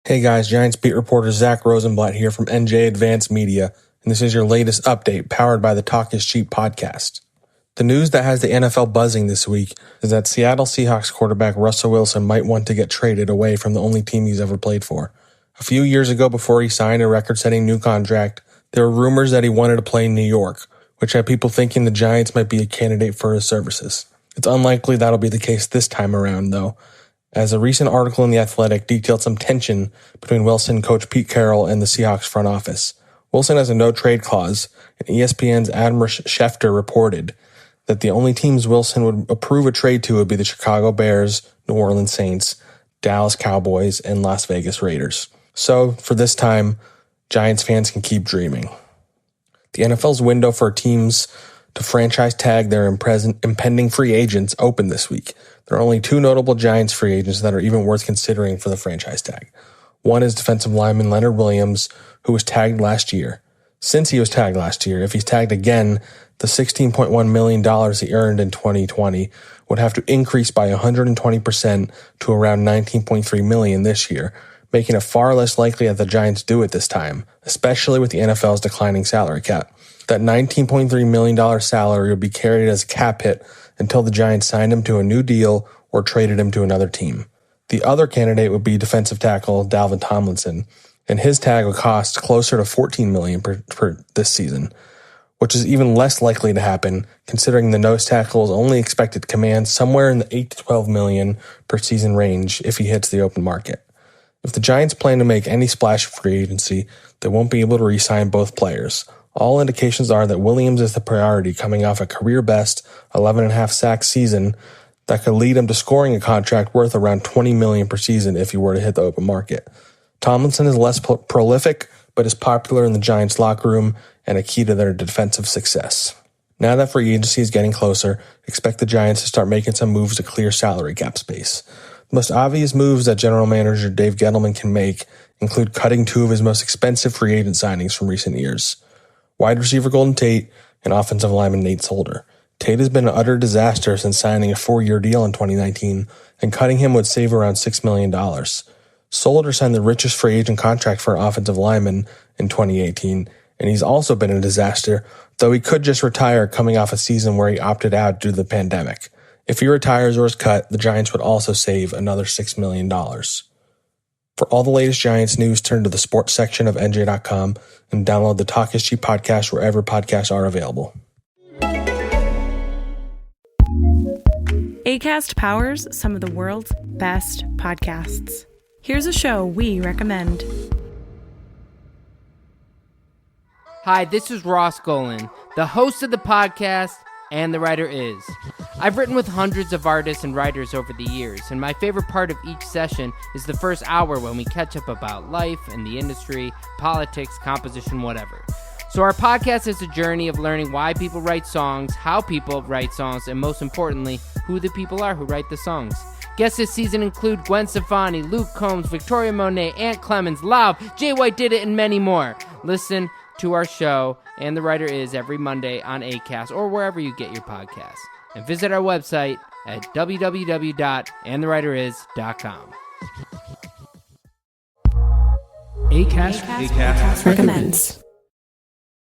Hey guys, Giants beat reporter Zach Rosenblatt here from NJ Advanced Media, and this is your latest update powered by the Talk is Cheap podcast. The news that has the NFL buzzing this week is that Seattle Seahawks quarterback Russell Wilson might want to get traded away from the only team he's ever played for. A few years ago, before he signed a record-setting new contract, there were rumors that he wanted to play in New York, which had people thinking the Giants might be a candidate for his services. It's unlikely that'll be the case this time around, though, as a recent article in The Athletic detailed some tension between Wilson and Coach Pete Carroll and the Seahawks front office. Wilson has a no-trade clause, and ESPN's Adam Schefter reported that the only teams Wilson would approve a trade to would be the Chicago Bears, New Orleans Saints, Dallas Cowboys, and Las Vegas Raiders. So, for this time, Giants fans can keep dreaming. The NFL's window for teams to franchise tag their impending free agents opened this week. There are only two notable Giants free agents that are even worth considering for the franchise tag. One is defensive lineman Leonard Williams, who was tagged last year. Since he was tagged last year, if he's tagged again, the $16.1 million he earned in 2020 would have to increase by 120% to around $19.3 million this year, making it far less likely that the Giants do it this time, especially with the NFL's declining salary cap. That $19.3 million salary would be carried as a cap hit until the Giants signed him to a new deal or traded him to another team. The other candidate would be defensive tackle Dalvin Tomlinson, and his tag would cost closer to $14 million per this season, which is even less likely to happen considering the nose tackle is only expected to command somewhere in the $8 to $12 million per season range if he hits the open market. If the Giants plan to make any splash of free agency, they won't be able to re-sign both players. All indications are that Williams is the priority, coming off a career-best 11.5 sack season that could lead him to scoring a contract worth around $20 million per season if he were to hit the open market. Tomlinson is less prolific, but is popular in the Giants' locker room and a key to their defensive success. Now that free agency is getting closer, expect the Giants to start making some moves to clear salary cap space. The most obvious moves that general manager Dave Gettleman can make include cutting two of his most expensive free agent signings from recent years: wide receiver Golden Tate and offensive lineman Nate Solder. Tate has been an utter disaster since signing a 4-year deal in 2019, and cutting him would save around $6 million. Solder signed the richest free agent contract for an offensive lineman in 2018, and he's also been a disaster, though he could just retire coming off a season where he opted out due to the pandemic. If he retires or is cut, the Giants would also save another $6 million. For all the latest Giants news, turn to the sports section of NJ.com and download the Talk is Cheap podcast wherever podcasts are available. Acast powers some of the world's best podcasts. Here's a show we recommend. Hi, this is Ross Golan, the host of the podcast, and the writer is. I've written with hundreds of artists and writers over the years, and my favorite part of each session is the first hour when we catch up about life and the industry, politics, composition, whatever. So our podcast is a journey of learning why people write songs, how people write songs, and most importantly, who the people are who write the songs. Guests this season include Gwen Stefani, Luke Combs, Victoria Monet, Ant Clemens, Lauv, Jay White Did It, and many more. Listen to our show, And the Writer Is, every Monday on Acast or wherever you get your podcasts. And visit our website at www.andthewriteris.com. Acast recommends.